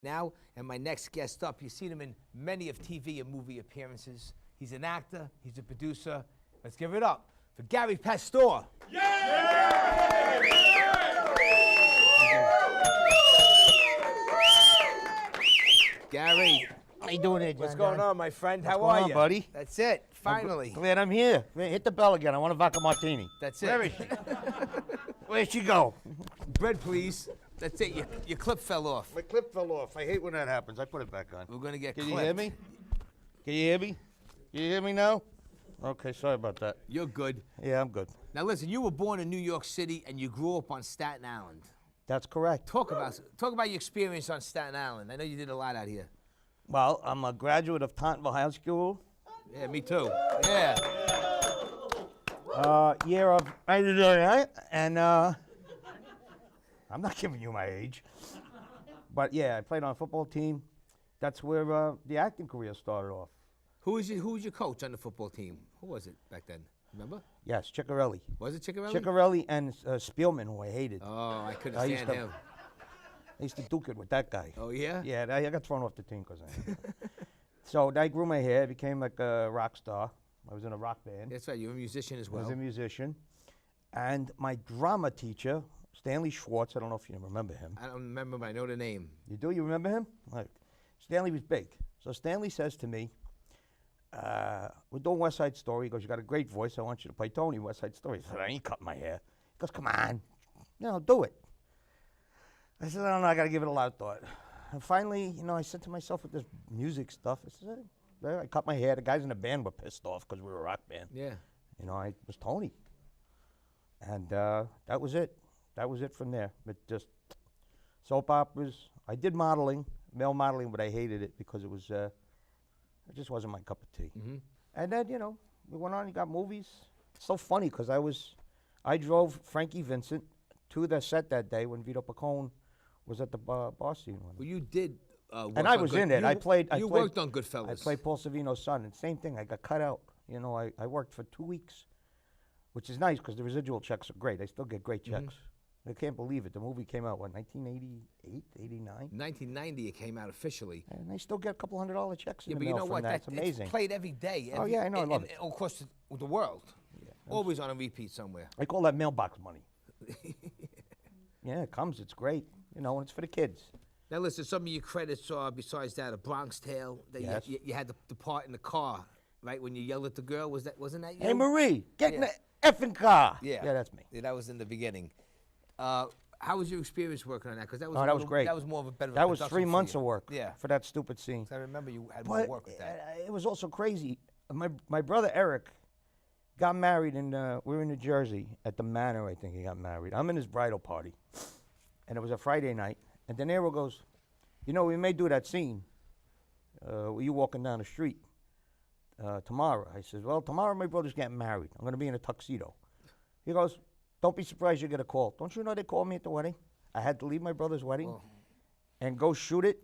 Now, and my next guest up, you've seen him in many of TV and movie appearances. He's an actor, he's a producer. Let's give it up for Garry Pastore. Yeah! Gary, how you doing there, John? what's going on, my friend? How going are on, you, buddy? That's it, finally. Glad I'm here. Hit the bell again. I want a vodka martini. That's it. Where is she? Where'd she go? Bread, please. That's it. Your clip fell off. My clip fell off. I hate when that happens. I put it back on. We're gonna get Can clipped. you hear me? Can you hear me? Can you hear me now? Okay, sorry about that. You're good. Yeah, I'm good. Now listen, you were born in New York City and you grew up on Staten Island. That's correct. Talk about your experience on Staten Island. I know you did a lot out here. Well, I'm a graduate of Tauntonville High School. Yeah, me too. Yeah. Year of and I'm not giving you my age, but yeah, I played on a football team. That's where the acting career started off. Who was your coach on the football team? Who was it back then? Remember? Yes, Ciccarelli. Was it Ciccarelli? Ciccarelli and Spielman, who I hated. Oh, I couldn't stand him. I used to duke it with that guy. Oh, yeah? Yeah, I got thrown off the team because of him. So I grew my hair, became like a rock star. I was in a rock band. That's right, you're a musician as well. I was a musician. And my drama teacher, Stanley Schwartz, I don't know if you remember him. I don't remember, but I know the name. You do? You remember him? Like, Stanley was big. So Stanley says to me, we're doing West Side Story. He goes, you got a great voice. I want you to play Tony in West Side Story. I said, I ain't cutting my hair. He goes, come on. Do it. I said, I don't know. I got to give it a lot of thought. And finally, I said to myself with this music stuff, I said, I cut my hair. The guys in the band were pissed off because we were a rock band. Yeah. I was Tony. And that was it. That was it from there. But just soap operas. I did modeling, male modeling, but I hated it because it was, it just wasn't my cup of tea. Mm-hmm. And then, we went on, you got movies. It's so funny because I drove Frankie Vincent to the set that day when Vito Pacone was at the bar scene. Well, you did work and I was in it. You worked on Goodfellas. I played Paul Savino's son, and same thing. I got cut out. I worked for 2 weeks, which is nice because the residual checks are great. I still get great checks. I can't believe it. The movie came out, 1988, 89? 1990 it came out officially. And I still get a couple $100 checks in yeah, the but you mail know from what? that. It's amazing. It's played every day. Oh, yeah, I know. I love it. Across the world. Yeah, always on a repeat somewhere. I call that mailbox money. Yeah, it comes. It's great. And it's for the kids. Now listen, some of your credits are, besides that, A Bronx Tale. That yes. you had the part in the car, right, when you yelled at the girl. Wasn't that you? Hey, Marie, get in the effing car. Yeah. Yeah, that's me. Yeah, that was in the beginning. How was your experience working on that? Because that was great. That was more of a better. That was 3 months of work. Yeah. For that stupid scene. I remember you had more work with that. It was also crazy. My brother Eric got married we were in New Jersey at the Manor. I think he got married. I'm in his bridal party, and it was a Friday night. And De Niro goes, we may do that scene. Were you walking down the street tomorrow? I said, well, tomorrow my brother's getting married. I'm going to be in a tuxedo. He goes, don't be surprised you get a call. Don't you know they called me at the wedding? I had to leave my brother's wedding and go shoot it.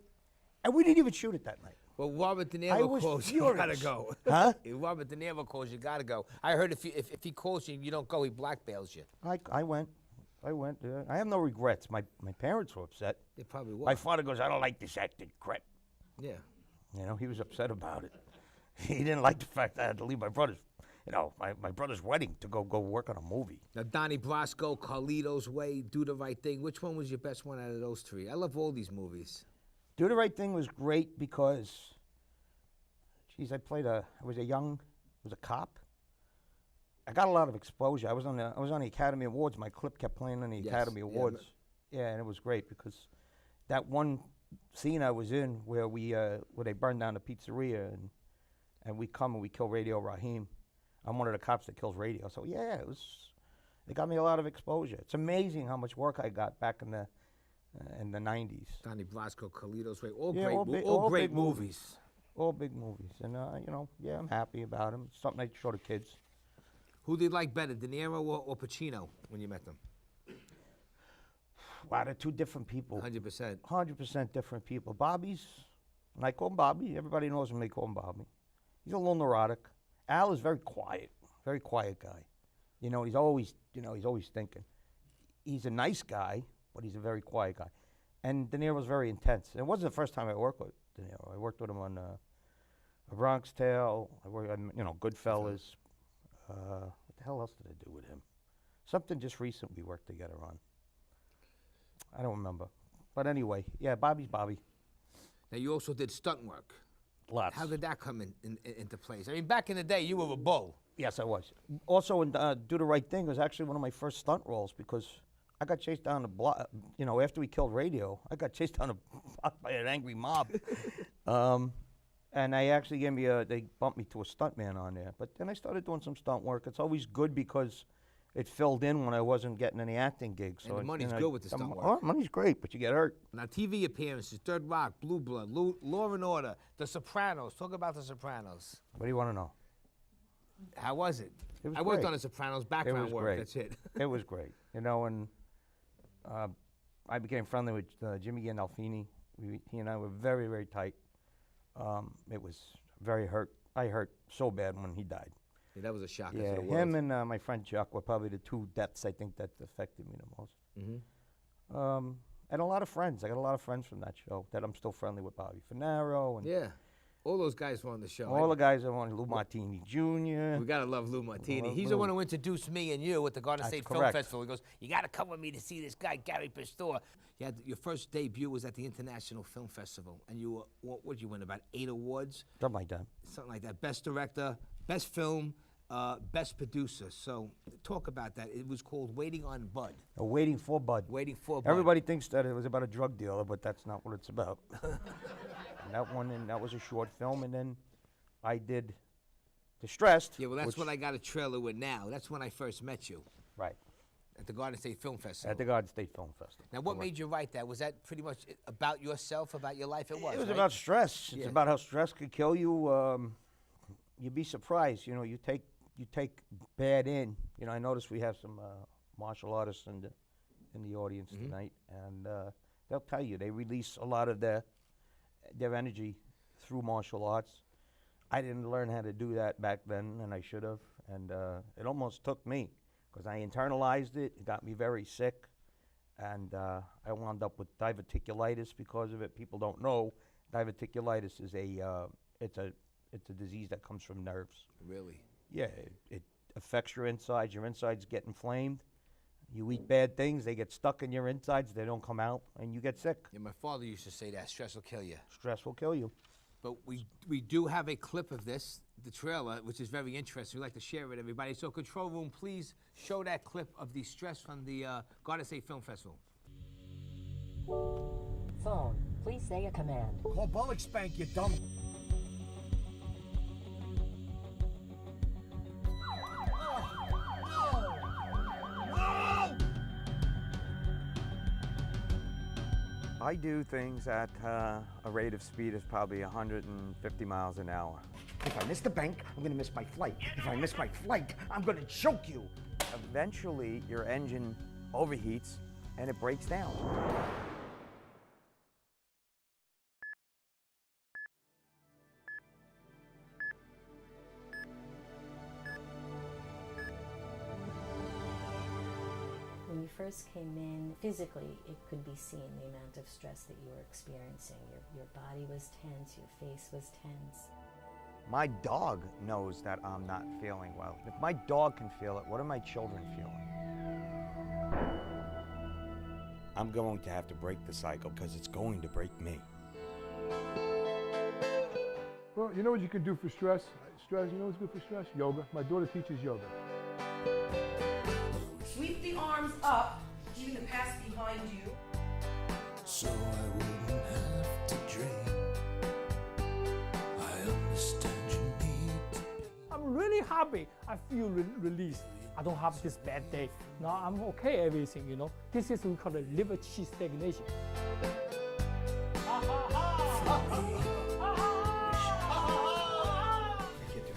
And we didn't even shoot it that night. Well, Robert De Niro calls you, gotta go. Huh? If Robert De Niro calls you, gotta go. I heard if he calls you, you don't go, he blackmails you. I went. I have no regrets. My parents were upset. They probably were. My father goes, I don't like this acting crap. Yeah. He was upset about it. He didn't like the fact that I had to leave my brother's, my brother's wedding to go work on a movie. Now, Donnie Brasco, Carlito's Way, Do the Right Thing. Which one was your best one out of those three? I love all these movies. Do the Right Thing was great because, I was a cop. I got a lot of exposure. I was on the Academy Awards. My clip kept playing on the Academy Awards. Yeah, and it was great because that one scene I was in where where they burned down the pizzeria and we come and we kill Radio Raheem. I'm one of the cops that kills Radio. So yeah, it got me a lot of exposure. It's amazing how much work I got back in the 90s. Donnie Brasco, Carlito's Way, all great movies. All big movies, and I'm happy about them. It's something I show the kids. Who did you like better, De Niro or Pacino, when you met them? Wow, they're two different people. 100%. 100% different people. Bobby's, and I call him Bobby. Everybody knows him. They call him Bobby. He's a little neurotic. Al is very quiet guy. He's always thinking. He's a nice guy, but he's a very quiet guy. And De Niro was very intense. And it wasn't the first time I worked with De Niro. I worked with him on A Bronx Tale. I worked on, Goodfellas. What the hell else did I do with him? Something just recent we worked together on. I don't remember. But anyway, yeah, Bobby's Bobby. Now, you also did stunt work. Lots. How did that come into place? I mean, back in the day, you were a bull. Yes, I was. Also, in Do the Right Thing was actually one of my first stunt roles because I got chased down the block. After we killed Radio, I got chased down the block by an angry mob. And they actually they bumped me to a stuntman on there. But then I started doing some stunt work. It's always good because it filled in when I wasn't getting any acting gigs. And the money's good with the stunt work. Oh, money's great, but you get hurt. Now, TV appearances, Third Rock, Blue Blood, Law and Order, The Sopranos. Talk about The Sopranos. What do you want to know? How was it? It was I worked great. on The Sopranos background work. Great. That's it. It was great. And I became friendly with Jimmy Gandolfini. He and I were very, very tight. It was very hurt. I hurt so bad when he died. Yeah, that was a shocker. Yeah, to the him world. and my friend Chuck were probably the two deaths I think that affected me the most. Mm-hmm. And a lot of friends. I got a lot of friends from that show that I'm still friendly with. Bobby Finaro and Yeah, all those guys were on the show. all the guys I wanted. Lou Martini Jr. We gotta love Lou Martini. Love He's Lou. the one who introduced me and you at the Garden That's State Film correct. Festival. He goes, "You gotta come with me to see this guy, Garry Pastore." Your first debut was at the International Film Festival, and you were, what did you win? About 8 awards, Something like that. something like that. Best director, best film, best producer. So talk about that. It was called Waiting on Bud. Waiting for Bud. Waiting for Bud. Everybody thinks that it was about a drug dealer, but that's not what it's about. And that was a short film, and then I did Distressed. Yeah, well, that's which- what I got a trailer with now. That's when I first met you Right, at the Garden State Film Festival. at the Garden State Film Festival. Now, what made you write that? Was that pretty much about yourself, about your life? It was, It was right? about stress. It's Yeah. about how stress could kill you. You'd be surprised. You take bad in. I noticed we have some martial artists in the audience tonight, and they'll tell you they release a lot of their energy through martial arts. I didn't learn how to do that back then, and I should have. And it almost took me because I internalized it. It got me very sick, and I wound up with diverticulitis because of it. People don't know diverticulitis is it's a disease that comes from nerves. Really? Yeah, it affects your insides. Your insides get inflamed. You eat bad things, they get stuck in your insides. They don't come out, and you get sick. Yeah, my father used to say that stress will kill you. Stress will kill you. But we do have a clip of this, the trailer, which is very interesting. We'd like to share it with everybody. So, Control Room, please show that clip of the stress from the Garden State Film Festival. Phone, please say a command. Call Bullock Spank, you dumb. I do things at a rate of speed of probably 150 miles an hour. If I miss the bank, I'm gonna miss my flight. If I miss my flight, I'm gonna choke you. Eventually, your engine overheats and it breaks down. When you first came in, physically, it could be seen the amount of stress that you were experiencing. Your body was tense, your face was tense. My dog knows that I'm not feeling well. If my dog can feel it, what are my children feeling? I'm going to have to break the cycle because it's going to break me. Well, you know what you can do for stress? Stress, you know what's good for stress? Yoga. My daughter teaches yoga. Sweep the arms up, keeping the past behind you. So I wouldn't have to dream. I understand you need. I'm really happy. I feel released. I don't have this bad day. Now I'm okay, everything, This is we call the liver chi stagnation.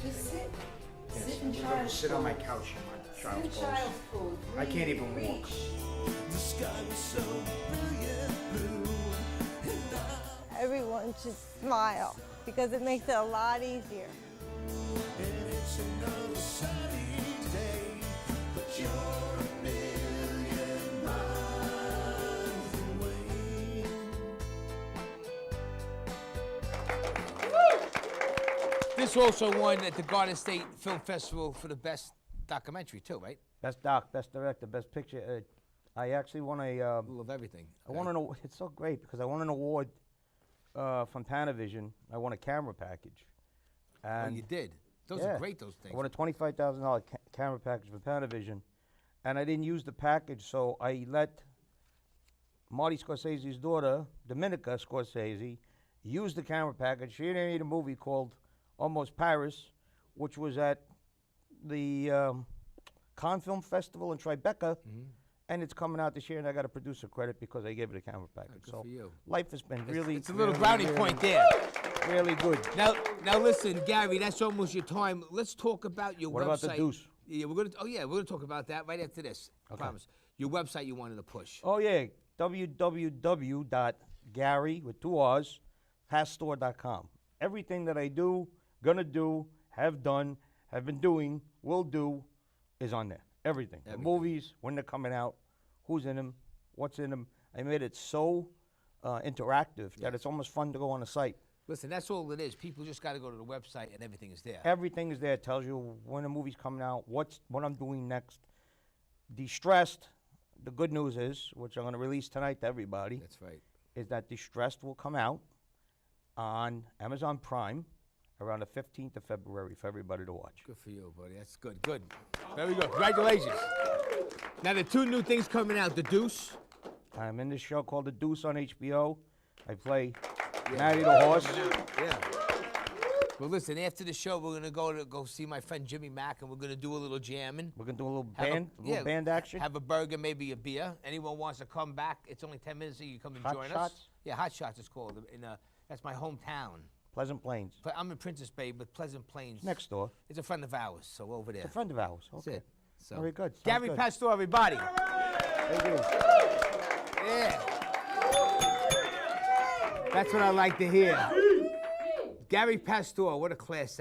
Just sit. Sit in child's Sit on my couch in my child's pose. pose. I can't even walk. The sky was so brilliant blue. Everyone should smile because it makes it a lot easier. And it's another sunny day, but you're a million miles away. This also won at the Garden State Film Festival for the best documentary too, right? Best doc, best director, best picture. I actually won a. Love everything. I won an award. It's so great because I won an award from Panavision. I won a camera package. And you did. Those are great, those things. I won a $25,000 camera package from Panavision, and I didn't use the package, so I let Marty Scorsese's daughter, Dominica Scorsese, use the camera package. She made a movie called Almost Paris, which was at the Cannes Film Festival in Tribeca, and it's coming out this year, and I got a producer credit because I gave it a camera package. Good so for you. life has been really, It's a little really, brownie really, point there. really good. Now listen, Gary, that's almost your time. Let's talk about your What website. about the Deuce? Yeah, we're gonna talk about that right after this. I promise. Your website you wanted to push. Oh yeah, www.Garry with 2 R's, Pastore.com. Everything that I do, gonna do, have done, have been doing, will do, is on there. Everything. The movies, when they're coming out, who's in them, what's in them. I made it so interactive that it's almost fun to go on the site. Listen, that's all it is. People just got to go to the website and everything is there. Everything is there. It tells you when a movie's coming out, what I'm doing next. Distressed, the good news is, which I'm going to release tonight to everybody. That's right. Is that Distressed will come out on Amazon Prime around the 15th of February for everybody to watch. Good for you, buddy. That's good. Good. Very good. Congratulations. Now, there are 2 new things coming out. The Deuce. I'm in this show called The Deuce on HBO. I play Matty The Horse. Yeah. Well, listen, after the show, we're going to go see my friend Jimmy Mack, and we're going to do a little jamming. We're going to do a little band action. Have a burger, maybe a beer. Anyone wants to come back, it's only 10 minutes, so you come and Hot join Shots? us. Yeah, Hot Shots is called. That's my hometown. Pleasant Plains. I'm in Princess Bay, but Pleasant Plains. Next door. It's a friend of ours, so over there. It's a friend of ours. Okay. That's it. So. Very good. Sounds Garry good. Pastore, everybody. Thank you. Yeah. That's what I like to hear. Garry Pastore, what a class.